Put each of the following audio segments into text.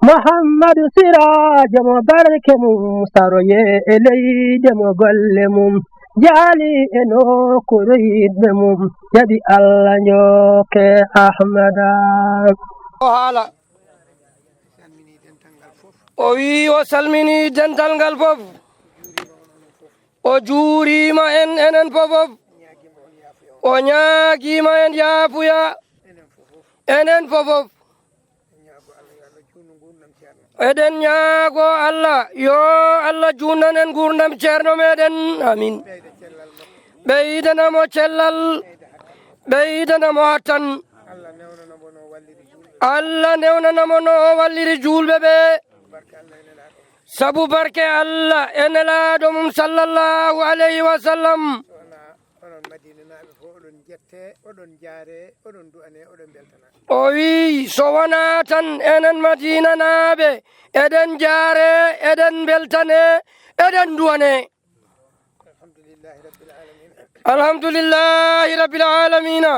muhammadu sirajo mo barke mum saroye e leyde mo golle mum jaali e nokkure yiɗɓe mum jaɓi allah njoke ahmada o haala o wi o salmini dental ngal fof o juurima en enen fofof o ñaagima en yaafuya enen fofof eɗen ñaago allah yo allah junnanen gurdam ceerno meɗen amin ɓeydanamo cellal ɓeydanamo hattan allah newnanamo no o walliri julɓe ɓe sabu barke allah e nelaɗo mum sallllahu alayhi wa sallam o wi so wona tan enen madina naaɓe eɗen jaare eɗen beltane eɗen duwane alhamdulillahi rabbil alamina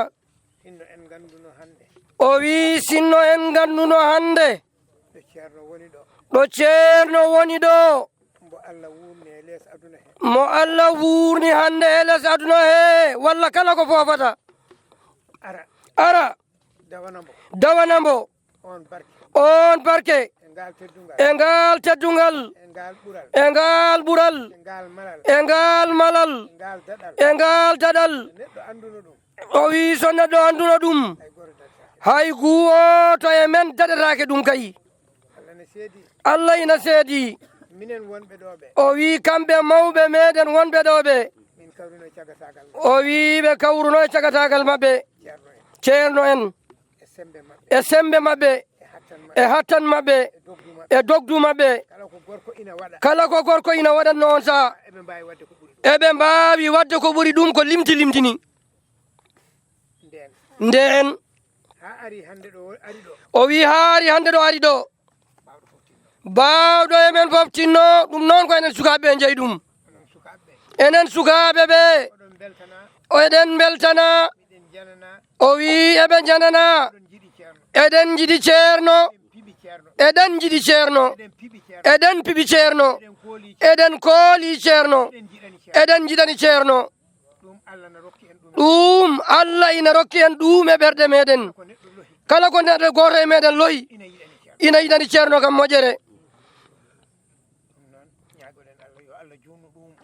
o wi sinno en ganduno hande ɗo ceerno woni ɗo mo allah wurni hande e les aduna he walla kala ko fofata ara dawanambo on barke e ngal teddungal e ngal ɓural e ngal malal e ngal daɗal o wi so neɗɗo anduno ɗum hay guwoto e men daɗetake ɗum kay allah ina seedi o wi kamɓe mawɓe meɗen wonɓe ɗoɓe o wi ɓe kawruno e cagatagal mabɓe ceerno en e sembe mabɓe e hattan mabɓe e dogdu mabɓe kala ko gorko ina waɗat noon sa eɓe mbawi wadde ko ɓuuri ɗum ko limtini nden o wi haari hande ɗo ari ɗo bawɗo emen fof tinno ɗum noon ko enen sukaɓe ɓe jeeyi ɗum enen sukaɓe ɓe eɗen beltana o wi eɓe janana eɗen jiɗi ceerno eɗen jiɗi ceerno eɗen piɓi ceerno eɗen kooli ceerno eɗen jiɗani ceerno ɗum allah ina rokki en ɗum e ɓerɗe meɗen kala ko neɗɗo goto e meɗen loyi ina yiɗani ceerno kam moƴƴere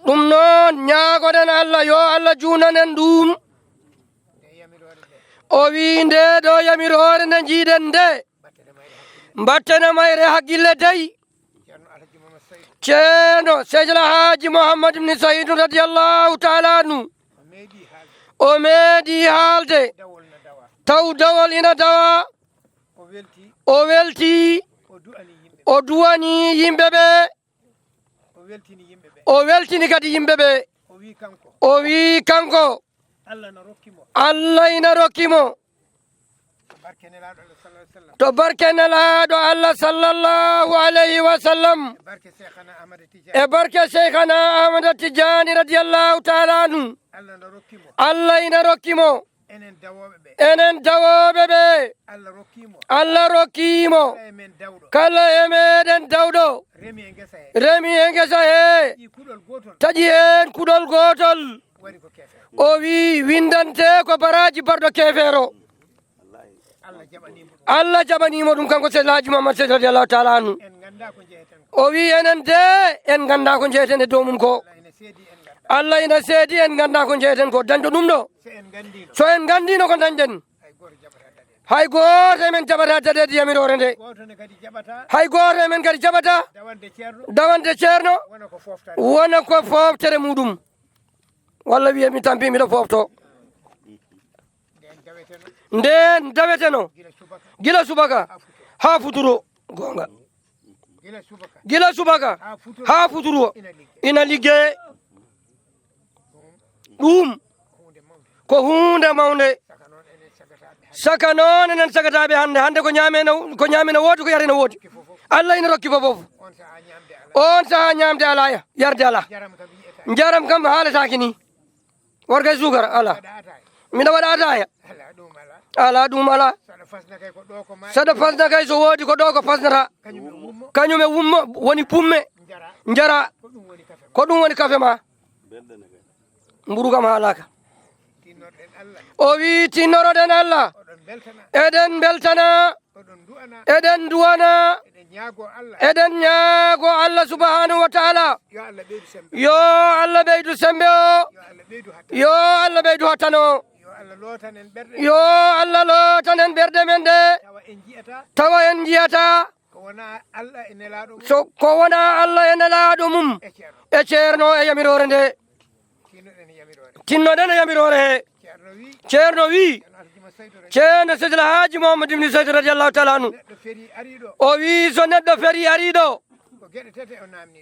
ɗum noon ñaagoɗen allah yo allah junanen ɗum o wi nde ɗo yamirore nde jiiɗen nde mbattene mayre haqqille dey ceerno seydil haji mouhammad ibni saydou radiallahu taala anu o meeɗi haalde taw dawol ina dawa o welti o duwani yimɓe ɓe o weltini kadi yimɓe ɓe o wi kanko allah ina rokkimo to barke nelaɗo allah sallllahu alayhi wa sallam e barke cheikhana ahmada tidiani radiallahu taala anu allah ina rokkimo enen dawoɓe ɓe allah rokkimo kala e meɗen dawɗo remi e gesa he taƴi hen kuɗol gotol o wi windante ko baraji barɗo kefeero allah jaɓanimo ɗum kanko seydlaji mamad seyd radiallahu taala anu o wi enen de en ganda ko jeeyeten e dow mum ko allah ina seedi en ganda ko jeeyeten ko dañɗo ɗum ɗo so en gandino ko dañɗen hay goto emen jaɓata daɗede yamirore nde hay goto emen kadi jaɓata dawande ceerno wona ko foftere muɗum walla wiye mi tampi miɗo fofto nden daweteno gila subaka ha futuro gonga gila subaka ha futuro ina liggey ɗum ko hunde mawde saka noon enen sagataɓe hande ko ñamena woodi ko yarena woodi allah ina rokki fofof on saaha ñamde ala yarde ala jaram kam haaletaki ni wargay sukara ala miɗa waɗa ataya ala ɗum ala saɗa fasna kay so woodi ko ɗo ko fasnata kañum e wummo woni pumme njara ko ɗum woni kafe ma mburu kam haalaka o wi tinnoroɗen Allah eɗen beltana eɗen duwana eɗen ñaago Allah subhanahu wa taala yo Allah ɓeydu sembe o yo Allah ɓeydu hattano yo Allah lootanen ɓerɗe men de tawa en jiyata so ko wona Allah e nelaɗo mum e ceerno e yamirore nde tinnoɗen e yamirore he ceerno wi ceerno Seydil Haaji Mouhamadou ibn Sayd radiallahu taala anu o wi so neɗɗo feri ariɗo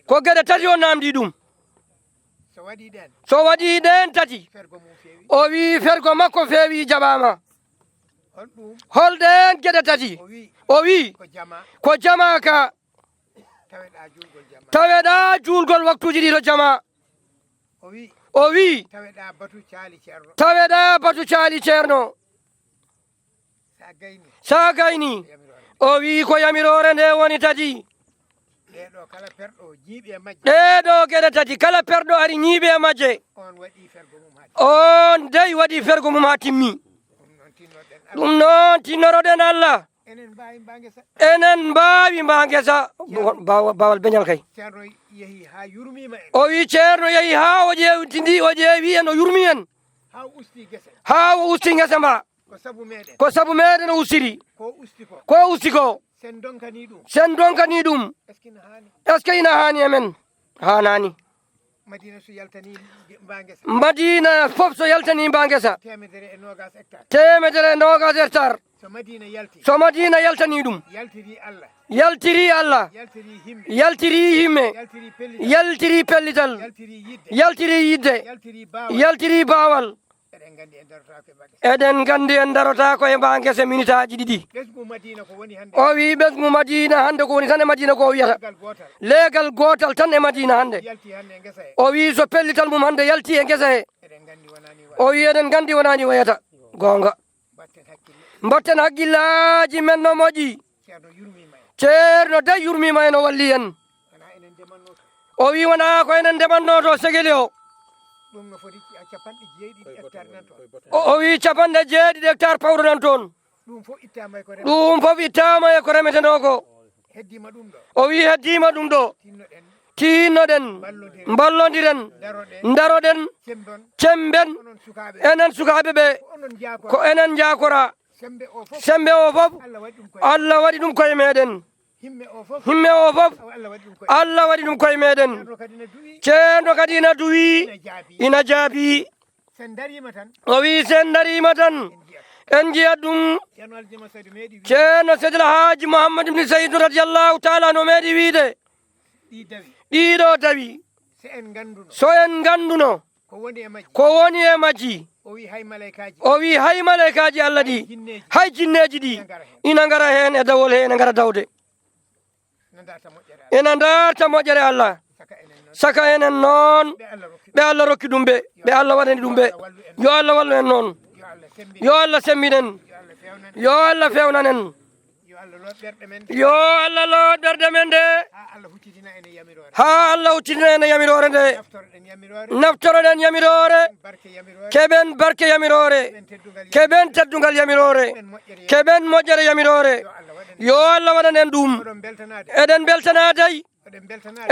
ko gueɗe tati o namdi ɗum so waɗi ɗen tati o wi fergo makko feewi jaɓama holɗen gueɗe tati o wi ko jama ka taweɗa julgol waktuji ɗiɗo jama o wi taweɗa batu caali ceerno sa gayni o wi ko yamirore nde woni tati ɗeɗo gueɗe tati kala perɗo ari ñiiɓe e majje on dey waɗi fergo mum ha timmi ɗum noon tinnoroɗen Allah enen mbawi mba guesa bawal beñal kay o wi ceerno yeehi ha o ƴewtidi o ƴeewi en o yurmi en ha o usti guesa mba ko sabu meɗen o ustiri ko usti ko sen donkani ɗum est ce que ina hani emen hanani madina fof so yaltani mba guesa temedere e nogas hectare so madina yaltani ɗum yaltiri Allah yaltiri himme yaltiri pellital yaltiri yidde yaltiri bawal eɗen gandi en darota ko e mba guesa minute aji ɗiɗi o wi ɓesgu madina hande ko woni tan e madina ko wiyata leegal gotal tan e madina hande o wi so pellital mum hande yalti e guesa he o wi eɗen gandi wonani wayata gonga mbatten haqqillaji men no moƴƴi ceerno de yurmima en o walli en o wi wona ko enen ndemanno to segeli o o wi capanɗe 7 hectare pawɗo nan toon ɗum fof ittama e ko remeteno ko o wi heddima ɗum ɗo tinnoɗen ballodiren daroɗen cemben enen sukaɓe ɓe ko enen jakora sembe o fof Allah waɗi ɗum koye meɗen himme o fof Allah waɗi ɗum koye meɗen ceerno kadi ina duwi ina jaabi o wi sen darima tan en jiyat ɗum ceerno Seydil Haaji Mouhamadou ibn Sayd radiallahu taala no meeɗi wiide ɗiɗo dawi so en ganduno ko woni e majji o wi hay malaikaji Allah ɗi hay jinneji ɗi ina ngara hen e dawol he ene ngara dawde ena darta moƴƴere Allah saka enen noon ɓe Allah rokki ɗum ɓe Allah waɗani ɗum ɓe yo Allah wallu en noon yo Allah semminen yo Allah fewnanen yo Allah loot ɓerɗe men de ha Allah huccitina en e yamirore nde naftoroɗen yamirore keɓen barke yamirore keɓen teddugal yamirore keɓen moƴƴere yamirore yo Allah waɗanen ɗum eɗen beltanadayi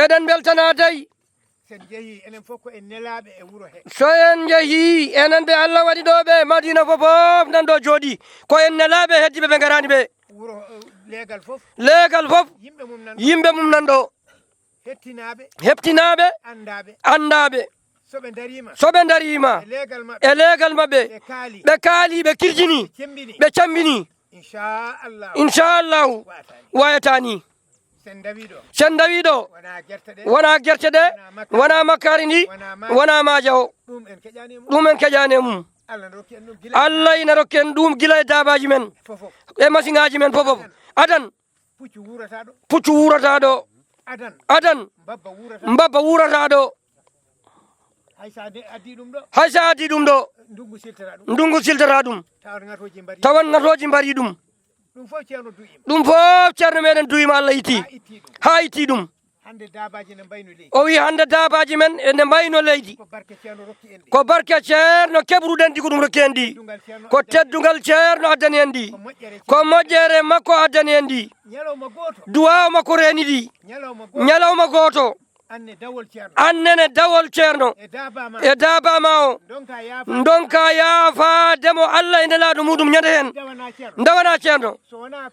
eɗen beltanadayi so en jeehi enen ɓe Allah waɗi ɗo ɓe Madina fofof nan ɗo jooɗi ko en nelaɓe heddiɓe ɓe garani ɓe leegal fof yimɓe mum nan ɗo heɓtinaɓe andaɓe soɓe darima e leegal mabɓe ɓe kaali ɓe kirjini ɓe cambini inchallahu wayatani sen dawiɗo wona guerte ɗe wona makkari ndi wona maaja o ɗum en keƴani mum Allah ina rokke en ɗum gila e dabaji men e machine aji men fofof adan puccu wurata ɗo adan mbabba wurata ɗo hay sa addi ɗum ɗo ndungu siltata ɗum tawan ngatoji mbari ɗum ɗum fof ceerno meɗen duyima Allah itti ha itti ɗum o wi hande dabaji men ene mbayno leydi ko barke ceerno keɓruɗen ndi ko ɗum rokki en ndi ko teddugal ceerno addani en ndi ko moƴƴere makko addani en ndi duwaw makko reeni ɗi ñalawma goto annene dawol ceerno e dabama o donka yaafademo Allah e nelaɗo muɗum ñande hen dawana ceerno so wona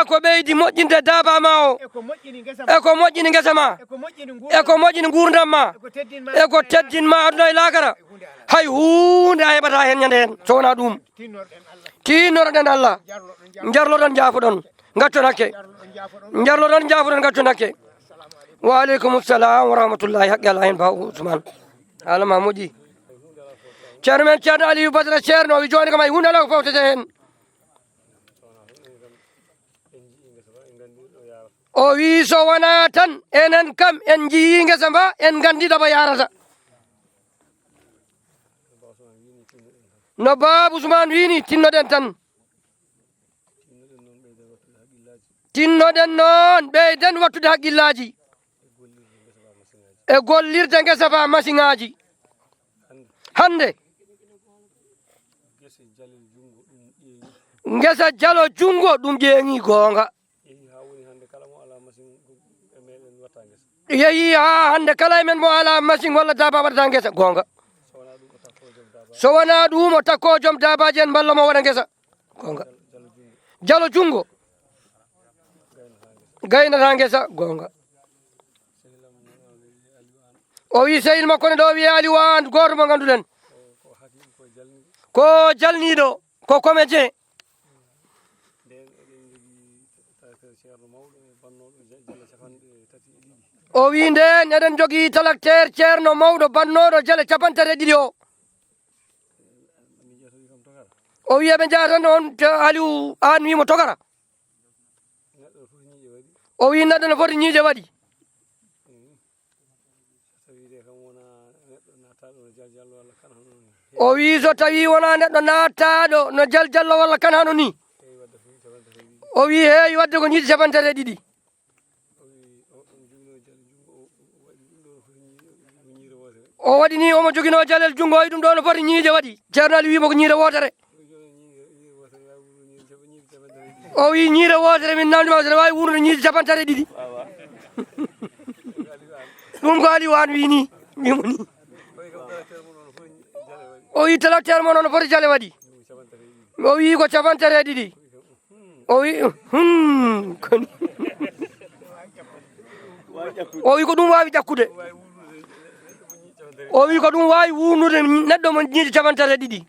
ko ɓeydi moƴƴinde dabama o eko moƴƴini guesa ma eko moƴƴini gurdam ma eko teddinma aduna e lakara hay hunde a heɓata hen ñande hen so wona ɗum tinnoroɗen Allah jarloɗon jaafoɗon gaccon hakke jarloɗon jaafoɗon gaccon hakke wa aleykum salam wa rahmatullahi haqqi Allah hen baw Ousmane Allah ma moƴƴi ceerno men ceerno Aliou Badara ceerno wi joni kam ay hunde ala ko fawtete hen o wi so wona tan enen kam en jii guesa mba en gandiɗo mo yarata no Baba Ousmane wini tinnoɗen tan tinnoɗen noon ɓeyden wattude haqqillaji e gollirde guesa ba machine ngaji hande guesa jalo jungo ɗum ƴeeŋi gonga yeehi ha hande kala e men mo ala machine walla daba waɗata guesa gonga so wona ɗum o takko joom dabaji en balla mo waɗa guesa gonga jalo jungo gaynata guesa gonga o wi sehil makko ne ɗo wiye Aliou An goto mo ganduɗen ko jalniɗo ko comédien o wi nden eɗen jogui tracteur ceerno mawɗo bannoɗo jaale 32 o wi eɓe jahatan on Aliou An wimo togara o wi neɗɗo no foti ñiije waɗi o wi so tawi wona neɗɗo nattaɗo no jaljallo walla kan hano ni o wi heewi wadde ko ñiiɗi 32 o waɗi ni omo joguino jalel jungo e ɗum ɗo no foti ñiije waɗi ceerno Ali wimo ko ñiire wotere o wi ñiire wotere min namdima sene wawi wuurno ñiiɗi 32 ɗum ko Aliou An wi ni wimo ni o wi tracteur mo noon foti jale waɗi o wi ko 32 o wi koni o wi ko ɗum wawi ƴakkude o wi ko ɗum wawi wurnude neɗɗo mo ñiiɗi 32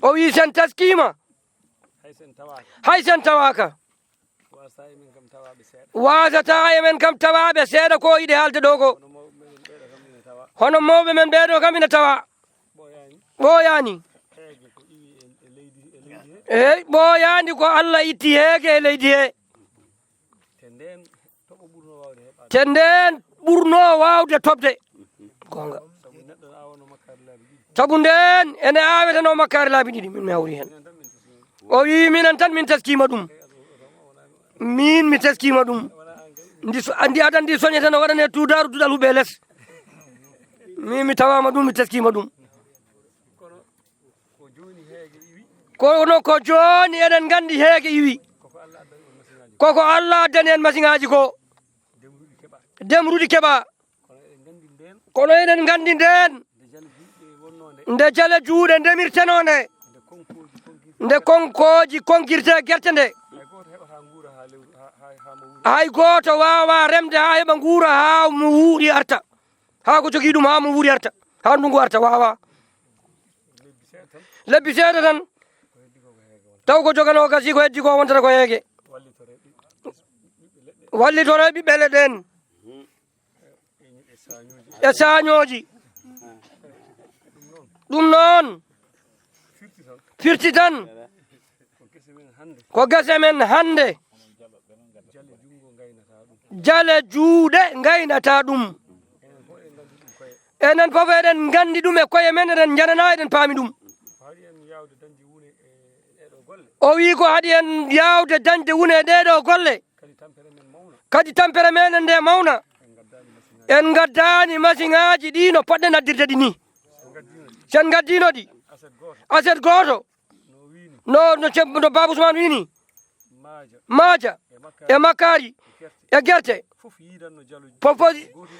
o wi sen taskima hay sen tawaka wasata emen kam tawaɓe seeɗa ko yiɗi haalde ɗo ko hono mawɓe men ɓeɗo kam ina tawa ɓooyani eyyi ɓooyani ko Allah itti heege e leydi he te nden ɓurno wawde tobde gonga saabu nden ene aweteno makkari laabi ɗiɗi min mi hawri hen o wi minen tan min teskima ɗum min mi teskima ɗum ndi adan ndi soñete no waɗane tudaru duɗal huuɓe less min mi tawama ɗum mi teskima ɗum kono ko joni eɗen gandi heege iwi koko Allah addani en machine ngaji ko demruɗi keɓa kono eɗen gandi nden nde jale juuɗe ndemirteno nde nde konkoji konkirte guerte nde hay goto wawa remde ha heɓa guura ha mo wuuɗi arta ha ko jogui ɗum ha mo wuuri arta ha ndungu arta wawa lebbi seeɗa tan taw ko jogano gasi ko heddi ko wontata ko heege wallitore ɓiɓɓe leɗen e sañoji ɗum noon firti tan ko gese men hande jale juuɗe gaynata ɗum enen fof eɗen gandi ɗum e koye men eɗen janana eɗen paami ɗum o wi ko haɗi en yawde dañde wune ɗeɗo golle kadi tampere men nde mawna en gaddani machine aji ɗi no poɗɗen addirde ɗi ni sen gaddino ɗi aset goto no Baba Ousmane wini maaja e makkari e gerte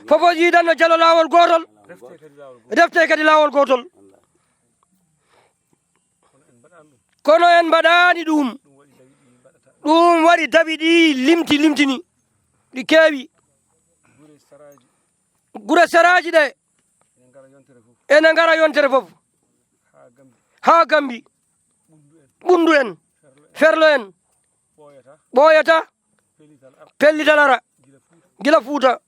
fofo yiidanno jalo lawol gotol refte kadi lawol gotol kono en mbaɗani ɗum ɗum waɗi daɓi ɗi limtini ɗi keewi gure saraji ɗe ene ngara yontere fof ha Gambi ɓundu en ferlo en ɓooyata pellital ara gila Fuuta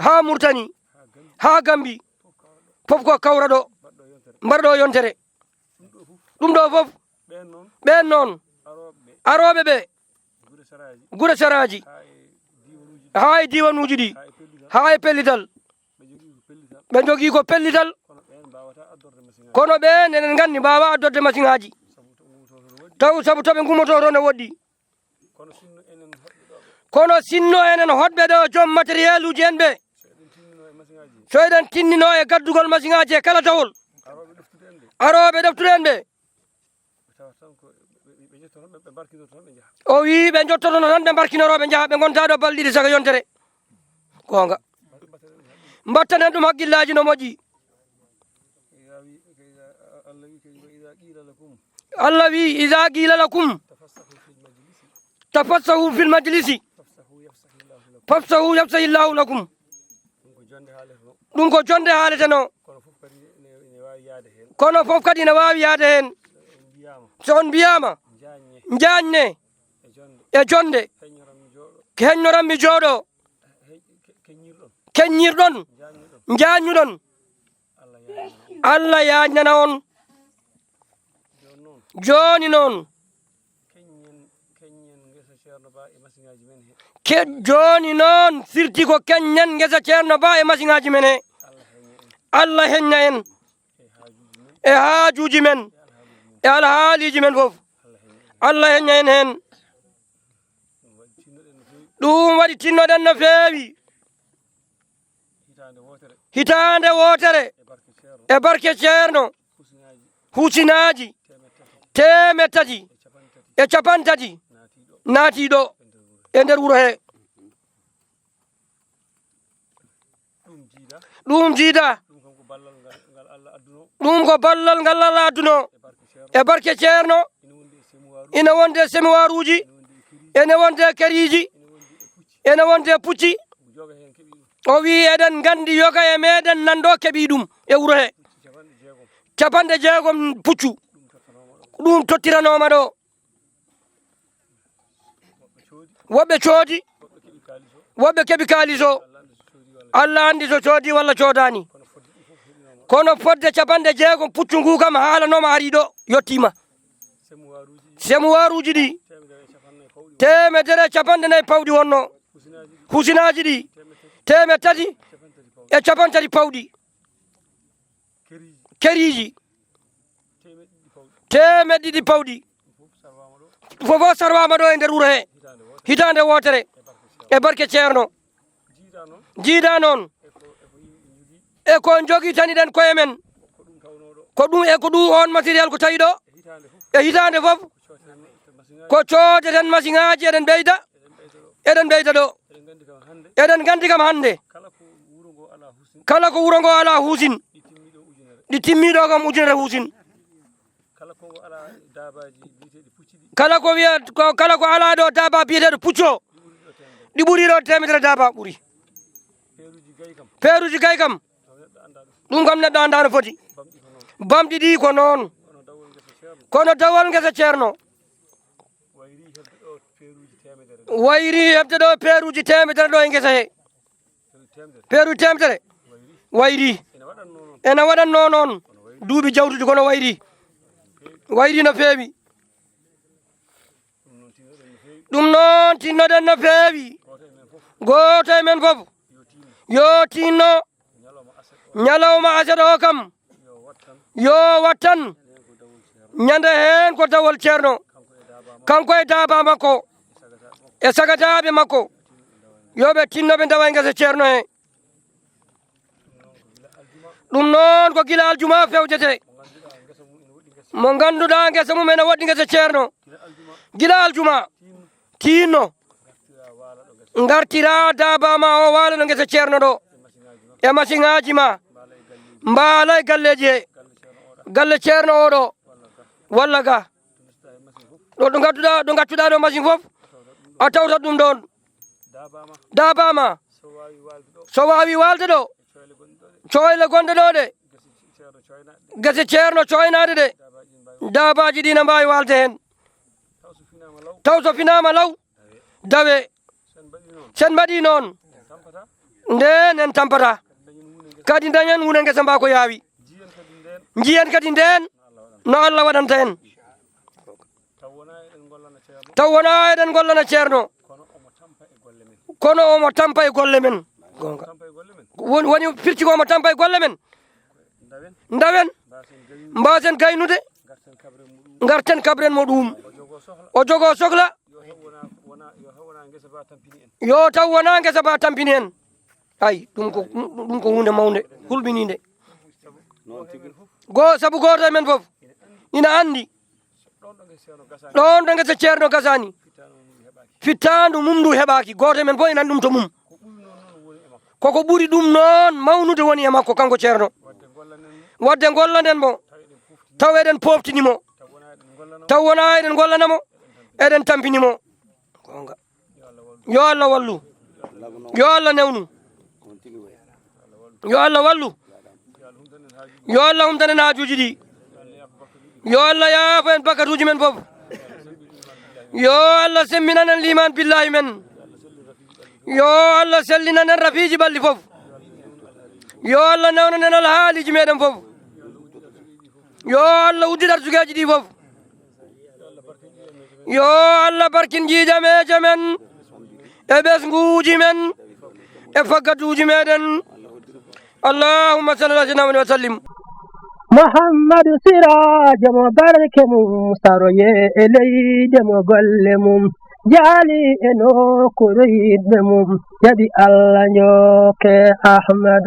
ha Murtani ha Gambi fof ko kawra ɗo mbaɗɗo yontere ɗum ɗo fof ɓen noon aroɓe ɓe gure saraji ha e diwanuji ɗi ha e pellital ɓe jogui ko pellital kono ɓen enen gandi mbawa addorde machine aji taw saabu toɓe gummoto toon e woɗɗi kono sinno enen hoɗɓe ɗo joom matériel uji en ɓe so eɗen tinnino e gaddugol machine aji e kala tawol aroɓe ɗeftude en ɓe o wi ɓe jottotono tan ɓe barkinoroɓe jaaha ɓe gonta ɗo balɗe ɗiɗi saka yontere gonga mbattanen ɗum haqqillaji no moƴƴi Allah wi iza qila lakum tafassahu fil majlisi fafsahu yafsahillahu lakum ɗum ko jonde haaleteno kono fof kadi ne wawi yaade hen so on mbiyama jañne e jonde heññoranmi jooɗo keññirɗon jañuɗon Allah yañnana on joni noon joni noon firti ko keññen gesa ceerno Ba e machine aji men he Allah heñña en e haajuji men e alhaaliji men fof Allah heñña en hen ɗum waɗi tinnoɗen no feewi hitande wotere e barke ceerno husinaji teme tati e capantati naatiɗo e nder wuro he ɗum jiida ɗum ko ballal ngal Allah adduno e barke ceerno ina wonde semiwaruji ene wonde keriji ene wonde pucci o wi eɗen gandi yoga e meɗen nando keeɓi ɗum e wuro he 60 puccu ɗum tottiranoma ɗo woɓɓe coodi woɓɓe keeɓi kalis o Allah andi so coodi walla coodani kono fodde 60 puccu ngu kam haalanoma ari ɗo yettima semuwaruji ɗi 150 pawɗi wonno husinaji ɗi 300 e 50 pawɗi keriji 200 pawɗi fofo sarwama ɗo e nder wuro he hitande wotere e barke ceerno jiida noon e ko jogui taniɗen koye men ko ɗum on matériel ko tawi ɗo e hitande fof ko coodeten machine aji eɗen ɓeyda ɗo eɗen gandi kam hande kala ko wuro ngo ala huusin ɗi timmiɗo kam ujunere huusin kala ko wiya kala ko ala ɗo daba biyeteɗo pucco ɗi ɓuuri ɗo 100 daba ɓuuri peeruji gay kam ɗum kam neɗɗo anda no foti bamɗi ɗi ko noon kono dawal ngesa ceerno wayri hebde ɗo peeruji 100 ɗo e ngesa he peeruji 100 wayri ene waɗanno noon duuɓi jawtude kono wayri no feewi ɗum noon tinnoɗen no feewi goto e men fof yo tinno ñalawma aset o kam yo wattan ñande hen ko dawol ceerno kanko e daaba makko e sagataaɓe makko yoɓe tinnoɓe dawa e ngesa ceerno he ɗum noon ko gila aljuma fewjete mo ganduɗa ngesa mum ene woɗɗi ngesa ceerno gila aljuma tinno gartira dabama o waala no ngesa ceerno ɗo e machine aji ma mbaala e galleji he galle ceerno oɗo walla ga ɗo ɗo gattuɗa ɗo machine fof a tawtat ɗum ɗon dabama so wawi walde ɗo coyle gonɗe ɗo ɗe gese ceerno coynade ɗe dabaji ɗi ne mbawi walde hen taw so finama law dawe sen mbaɗi noon nden en tampata kadi dañen wune ngesa mba ko yaawi jiyen kadi nden no Allah waɗanta en taw wona eɗen gollana ceerno kono omo tampa e golle men gonga woni firti ko omo tampa e golle men dawen mbasen gaynude garten kabren mo ɗum o jogo sohla yo taw wona ngesa ba tampini en ay ɗum ko hunde mawde hulɓinide sabu goto men fof ina andi ɗon ɗo ngesa ceerno gasani fittandu mum ndu heɓaki goto men fof ina andi ɗum to mum koko ɓuuri ɗum noon mawnude woni e makko kanko ceerno wadde gollanen mo taw eɗen poftinimo taw wona eɗen gollanamo eɗen tampinimo gonga yo Allah wallu yo Allah newnu yo Allah wallu yo Allah humtanen hajuji ɗi yo Allah yaafo en bakatuji men fof yo Allah semminanen liman billahi men yo Allah sellinanen rafiji balɗi fof yo Allah newnanen alhaaliji meɗen fof yo Allah uddiɗat sugeji ɗi fof yo Allah barkin jiijameje men e ɓesguji men e faggatuji meɗen allahumma salli ala sayyidina wa sallim محمد سراج مبارك مستروي إلي دم قلمم جالي إنو كريد مم يدي الله نيوك أحمد